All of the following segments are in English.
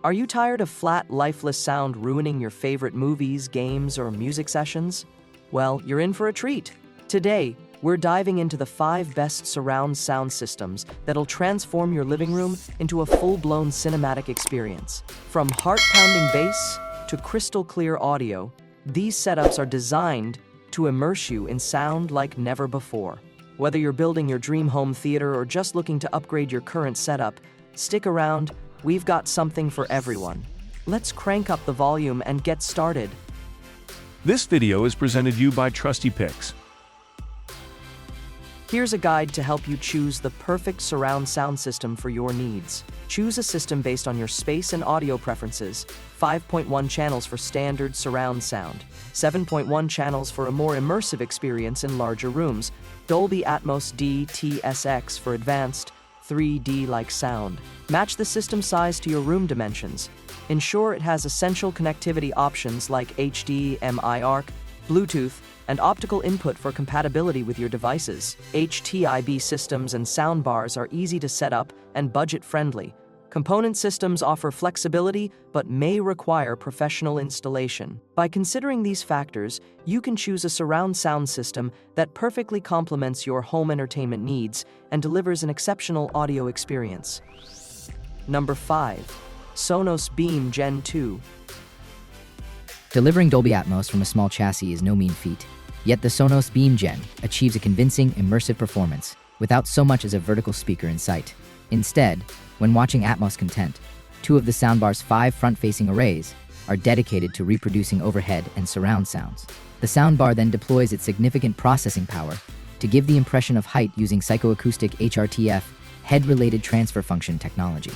Are you tired of flat, lifeless sound ruining your favorite movies, games, or music sessions? Well, you're in for a treat. Today, we're diving into the 5 best surround sound systems that'll transform your living room into a full-blown cinematic experience. From heart-pounding bass to crystal-clear audio, these setups are designed to immerse you in sound like never before. Whether you're building your dream home theater or just looking to upgrade your current setup, stick around. We've got something for everyone. Let's crank up the volume and get started. This video is presented to you by Trusty Picks. Here's a guide to help you choose the perfect surround sound system for your needs. Choose a system based on your space and audio preferences. 5.1 channels for standard surround sound. 7.1 channels for a more immersive experience in larger rooms. Dolby Atmos DTSX for advanced 3D-like sound. Match the system size to your room dimensions. Ensure it has essential connectivity options like HDMI ARC, Bluetooth, and optical input for compatibility with your devices. HTIB systems and soundbars are easy to set up and budget-friendly. Component systems offer flexibility but may require professional installation. By considering these factors, you can choose a surround sound system that perfectly complements your home entertainment needs and delivers an exceptional audio experience. Number 5. Sonos Beam Gen 2. Delivering Dolby Atmos from a small chassis is no mean feat. Yet the Sonos Beam Gen achieves a convincing, immersive performance without so much as a vertical speaker in sight. Instead, when watching Atmos content, 2 of the soundbar's 5 front-facing arrays are dedicated to reproducing overhead and surround sounds. The soundbar then deploys its significant processing power to give the impression of height using psychoacoustic HRTF head-related transfer function technology.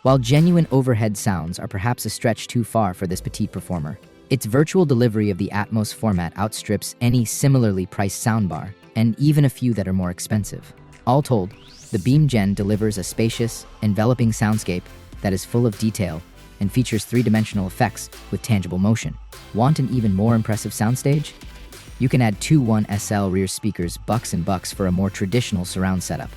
While genuine overhead sounds are perhaps a stretch too far for this petite performer, its virtual delivery of the Atmos format outstrips any similarly priced soundbar, and even a few that are more expensive. All told, the Beam Gen delivers a spacious, enveloping soundscape that is full of detail and features 3-dimensional effects with tangible motion. Want an even more impressive soundstage? You can add 2 1SL rear speakers bucks and bucks for a more traditional surround setup.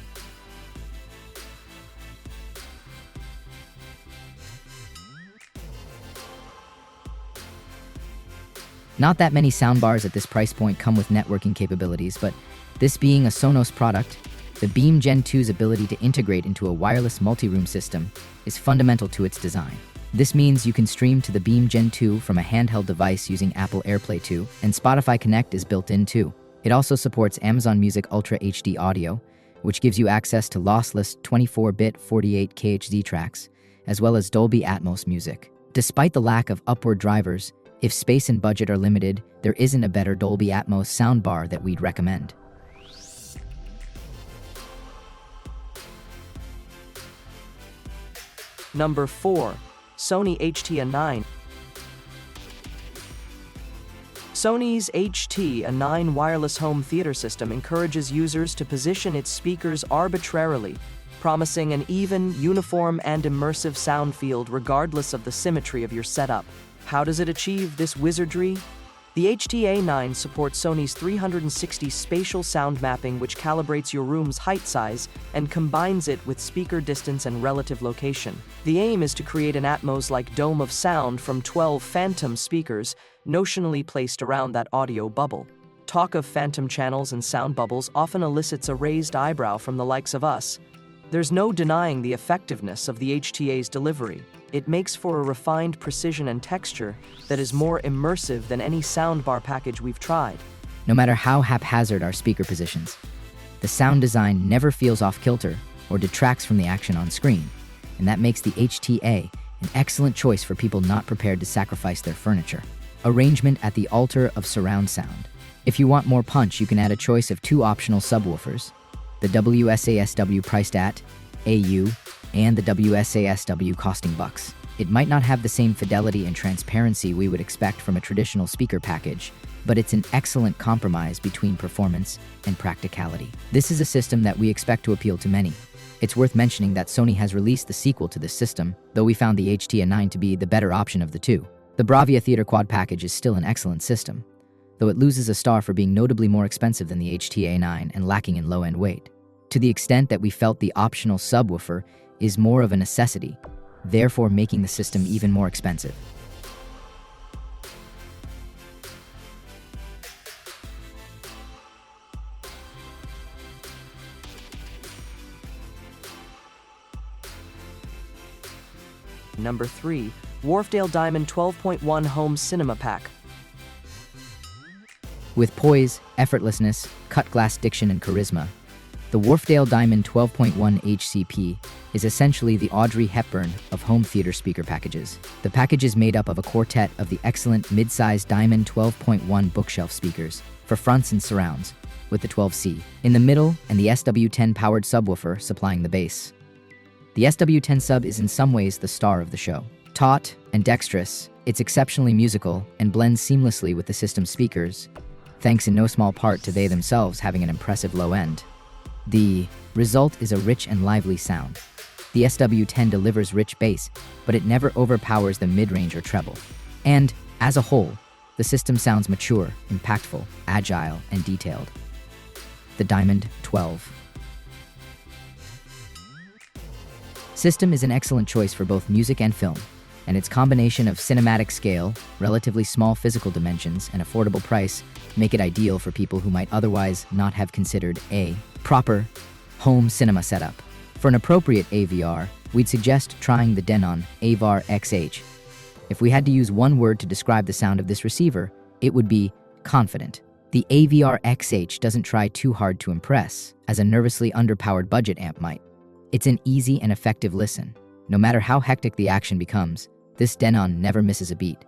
Not that many soundbars at this price point come with networking capabilities, but this being a Sonos product, the Beam Gen 2's ability to integrate into a wireless multi-room system is fundamental to its design. This means you can stream to the Beam Gen 2 from a handheld device using Apple AirPlay 2, and Spotify Connect is built in too. It also supports Amazon Music Ultra HD audio, which gives you access to lossless 24-bit 48K HD tracks, as well as Dolby Atmos music. Despite the lack of upward drivers, if space and budget are limited, there isn't a better Dolby Atmos soundbar that we'd recommend. Number 4. Sony HT-A9. Sony's HT-A9 wireless home theater system encourages users to position its speakers arbitrarily, promising an even, uniform, and immersive sound field regardless of the symmetry of your setup. How does it achieve this wizardry? The HT-A9 supports Sony's 360 spatial sound mapping, which calibrates your room's height size and combines it with speaker distance and relative location. The aim is to create an Atmos-like dome of sound from 12 phantom speakers notionally placed around that audio bubble. Talk of phantom channels and sound bubbles often elicits a raised eyebrow from the likes of us. There's no denying the effectiveness of the HT-A's delivery. It makes for a refined precision and texture that is more immersive than any soundbar package we've tried. No matter how haphazard our speaker positions, the sound design never feels off-kilter or detracts from the action on screen, and that makes the HT-A an excellent choice for people not prepared to sacrifice their furniture. Arrangement at the altar of surround sound. If you want more punch, you can add a choice of 2 optional subwoofers, the WSASW priced at AU and the WSASW costing bucks. It might not have the same fidelity and transparency we would expect from a traditional speaker package, but it's an excellent compromise between performance and practicality. This is a system that we expect to appeal to many. It's worth mentioning that Sony has released the sequel to this system, though we found the HT-A9 to be the better option of the 2. The Bravia Theater Quad package is still an excellent system, though it loses a star for being notably more expensive than the HT-A9 and lacking in low-end weight. To the extent that we felt the optional subwoofer is more of a necessity, therefore making the system even more expensive. Number 3. Wharfedale Diamond 12.1 Home Cinema Pack. With poise, effortlessness, cut-glass diction, and charisma, the Wharfedale Diamond 12.1 HCP is essentially the Audrey Hepburn of home theater speaker packages. The package is made up of a quartet of the excellent mid-size Diamond 12.1 bookshelf speakers for fronts and surrounds, with the 12C in the middle and the SW10 powered subwoofer supplying the bass. The SW10 sub is in some ways the star of the show. Taut and dexterous, it's exceptionally musical and blends seamlessly with the system's speakers, thanks in no small part to they themselves having an impressive low end. The result is a rich and lively sound. The SW10 delivers rich bass, but it never overpowers the mid-range or treble. And, as a whole, the system sounds mature, impactful, agile, and detailed. The Diamond 12 system is an excellent choice for both music and film, and its combination of cinematic scale, relatively small physical dimensions, and affordable price make it ideal for people who might otherwise not have considered a proper home cinema setup. For an appropriate AVR, we'd suggest trying the Denon Avar XH. If we had to use one word to describe the sound of this receiver, it would be confident. The AVR XH doesn't try too hard to impress, as a nervously underpowered budget amp might. It's an easy and effective listen. No matter how hectic the action becomes, this Denon never misses a beat.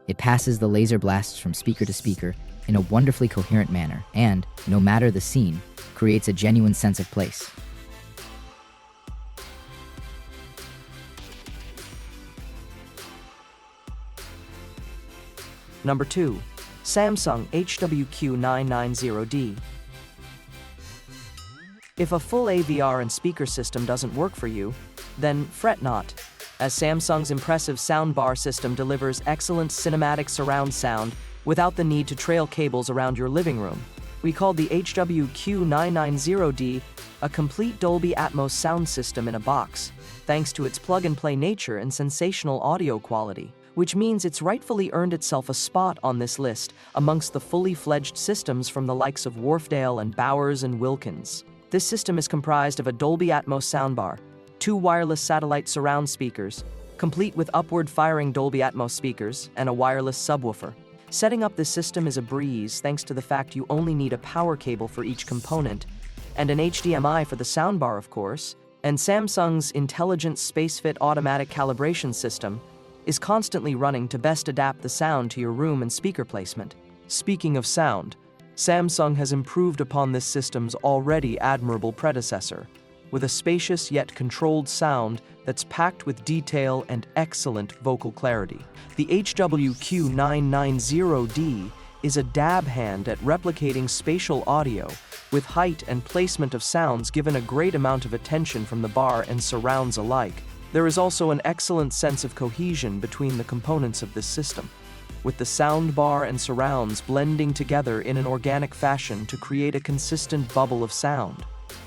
It passes the laser blasts from speaker to speaker in a wonderfully coherent manner and, no matter the scene, creates a genuine sense of place. Number 2. Samsung HWQ990D. If a full AVR and speaker system doesn't work for you, then fret not, as Samsung's impressive soundbar system delivers excellent cinematic surround sound without the need to trail cables around your living room. We called the HWQ990D a complete Dolby Atmos sound system in a box, thanks to its plug-and-play nature and sensational audio quality, which means it's rightfully earned itself a spot on this list amongst the fully fledged systems from the likes of Wharfedale and Bowers and Wilkins. This system is comprised of a Dolby Atmos soundbar, 2 wireless satellite surround speakers, complete with upward-firing Dolby Atmos speakers, and a wireless subwoofer. Setting up this system is a breeze thanks to the fact you only need a power cable for each component, and an HDMI for the soundbar, of course, and Samsung's intelligent SpaceFit automatic calibration system is constantly running to best adapt the sound to your room and speaker placement. Speaking of sound, Samsung has improved upon this system's already admirable predecessor, with a spacious yet controlled sound that's packed with detail and excellent vocal clarity. The HWQ990D is a dab hand at replicating spatial audio, with height and placement of sounds given a great amount of attention from the bar and surrounds alike. There is also an excellent sense of cohesion between the components of this system, with the soundbar and surrounds blending together in an organic fashion to create a consistent bubble of sound.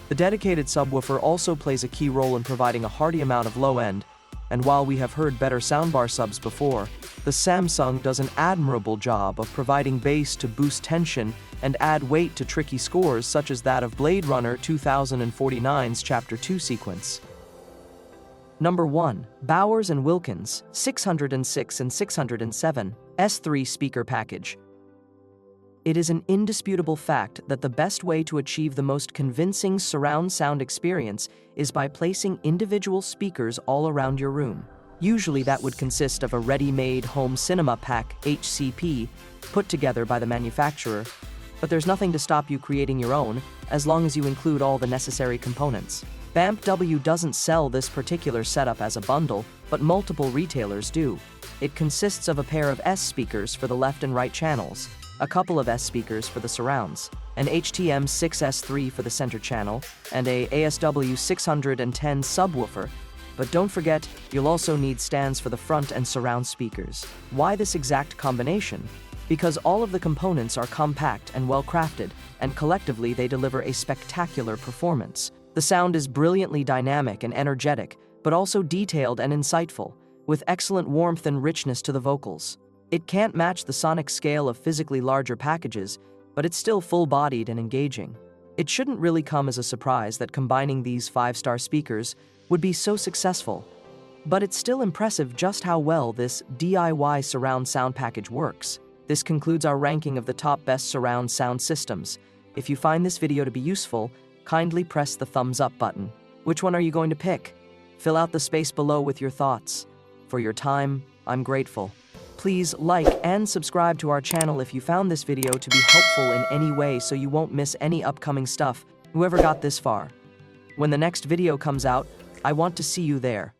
The dedicated subwoofer also plays a key role in providing a hearty amount of low end, and while we have heard better soundbar subs before, the Samsung does an admirable job of providing bass to boost tension and add weight to tricky scores such as that of Blade Runner 2049's Chapter 2 sequence. Number 1. Bowers & Wilkins 606 and 607 S3 Speaker Package. It is an indisputable fact that the best way to achieve the most convincing surround sound experience is by placing individual speakers all around your room. Usually that would consist of a ready-made home cinema pack HCP put together by the manufacturer, but there's nothing to stop you creating your own as long as you include all the necessary components. BAMPW doesn't sell this particular setup as a bundle, but multiple retailers do. It consists of a pair of S speakers for the left and right channels, a couple of S speakers for the surrounds, an HTM6S3 for the center channel, and a ASW 610 subwoofer. But don't forget, you'll also need stands for the front and surround speakers. Why this exact combination? Because all of the components are compact and well crafted, and collectively they deliver a spectacular performance. The sound is brilliantly dynamic and energetic, but also detailed and insightful, with excellent warmth and richness to the vocals. It can't match the sonic scale of physically larger packages, but it's still full-bodied and engaging. It shouldn't really come as a surprise that combining these 5-star speakers would be so successful, but it's still impressive just how well this DIY surround sound package works. This concludes our ranking of the top best surround sound systems. If you find this video to be useful, kindly press the thumbs up button. Which one are you going to pick? Fill out the space below with your thoughts. For your time, I'm grateful. Please like and subscribe to our channel if you found this video to be helpful in any way so you won't miss any upcoming stuff. Whoever got this far. When the next video comes out, I want to see you there.